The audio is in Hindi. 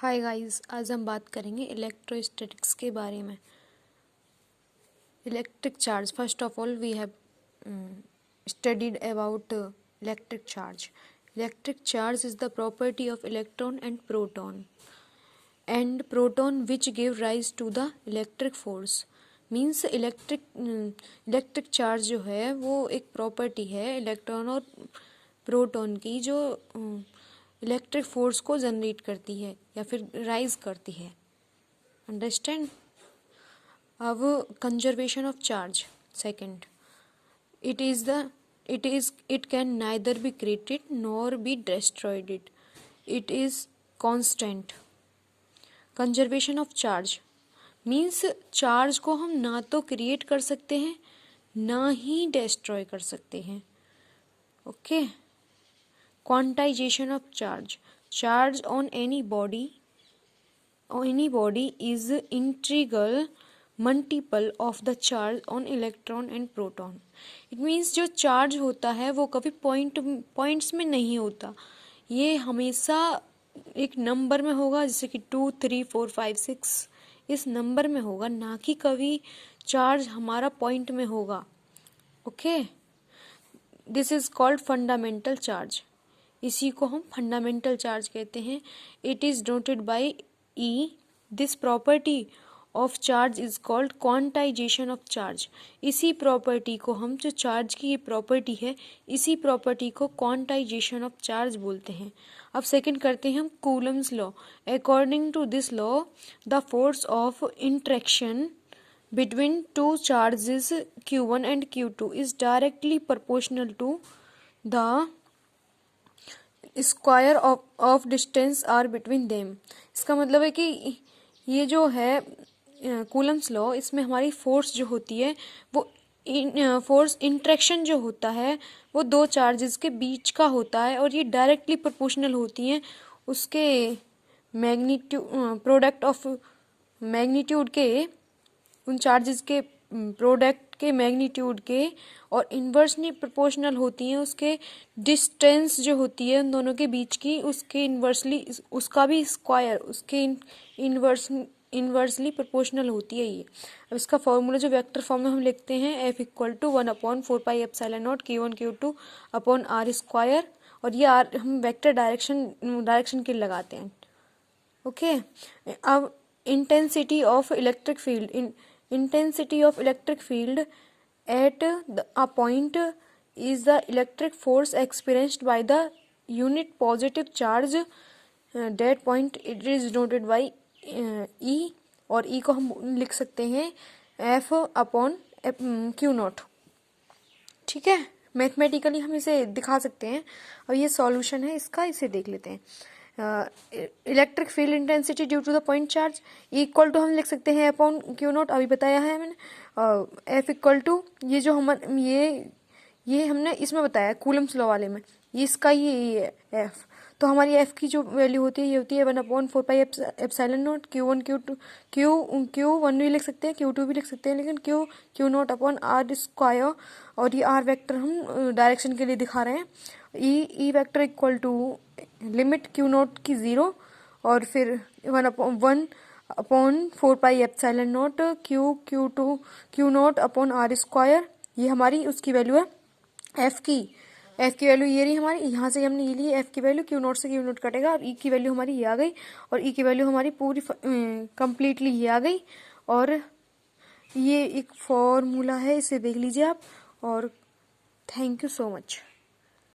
हाय गाइस, आज हम बात करेंगे इलेक्ट्रोस्टैटिक्स के बारे में। Electric charge, first of all we have studied about electric charge. Electric charge is the property of electron and proton which give rise to the electric force. Means electric charge जो है वो एक प्रॉपर्टी है इलेक्ट्रॉन और प्रोटॉन की, जो इलेक्ट्रिक फोर्स को जनरेट करती है या फिर राइज करती है। अंडरस्टैंड। अब conservation of charge second, it can neither be created nor be destroyed. It is constant. Conservation of charge means charge को हम ना तो क्रिएट कर सकते हैं ना ही डिस्ट्रॉय कर सकते हैं। Okay. Quantization of charge on any body is integral multiple of the charge on electron and proton. It means जो चार्ज होता है वो कभी पॉइंट्स में नहीं होता, ये हमेशा एक नंबर में होगा, जैसे कि 2, 3, 4, 5, 6 इस नंबर में होगा, ना कि कभी चार्ज हमारा पॉइंट में होगा। Okay. This is called fundamental charge. इसी को हम फंडामेंटल चार्ज कहते हैं। It is denoted by E. This property of charge is called quantization of charge. इसी प्रॉपर्टी को हम, जो चार्ज की ये प्रॉपर्टी है, इसी प्रॉपर्टी को क्वांटाइजेशन ऑफ चार्ज बोलते हैं। अब सेकंड करते हैं हम Coulomb's law. According to this law the force of interaction between two charges Q1 and Q2 is directly proportional to the square of distance r between them. इसका मतलब है कि ये जो है कूलम्स लॉ, इसमें हमारी फोर्स जो होती है वो फोर्स इंटरेक्शन जो होता है वो दो चार्जेस के बीच का होता है, और ये डायरेक्टली प्रोपोर्शनल होती हैं उसके प्रोडक्ट ऑफ मैग्नीट्यूड के, उन चार्जेस के प्रोडक्ट के मैग्नीट्यूड के, और इन्वर्सली प्रोपोर्शनल होती हैं उसके डिस्टेंस जो होती है उन दोनों के बीच की, उसके इन्वर्सली, उसका भी स्क्वायर उसके इन्वर्सली प्रोपोर्शनल होती है ये। अब इसका फॉर्मूला जो वेक्टर फॉर्म में हम लिखते हैं, F=1/4πε0 Q1 Q2 upon R square, और ये R हम वेक्टर डायरेक्शन के लगाते हैं। ओके। अब intensity of electric field at a point is the electric force experienced by the unit positive charge. That point it is denoted by E, और E को हम लिख सकते हैं F/Q0। ठीक है, मैथमेटिकली हम इसे दिखा सकते हैं। और ये सॉल्यूशन है इसका, इसे देख लेते हैं। Electric field intensity due to the point charge equal to हम लिख सकते हैं अपॉन Q0, अभी बताया है मैंने। F इक्वल टू ये जो हम ये हमने इसमें बताया कूलम्स लॉ वाले में, ये इसका ये F, तो हमारी F की जो वैल्यू होती है ये होती है 1/4πε0 Q1 Q2 Q1 भी लिख सकते हैं, Q2 भी लिख सकते हैं, लेकिन Q0 अपॉन R स्क्वायर, और ये R वेक्टर हम डायरेक्शन के लिए दिखा रहे हैं। E vector equal to limit Q0 की 0 और फिर 1/4πε0 Q0 अपॉन R स्क्वायर, ये हमारी उसकी वैल्यू है F की वैल्यू ये रही हमारी। यहाँ से हमने ये ली F की वैल्यू, Q0 से Q0 कटेगा और E की वैल्यू हमारी ये आ गई, और E की वैल्यू हमारी पूरी कंप्लीटली ये आ गई। और ये एक फॉर्मूला है, इसे देख लीजिए आप। और थैंक यू सो मच।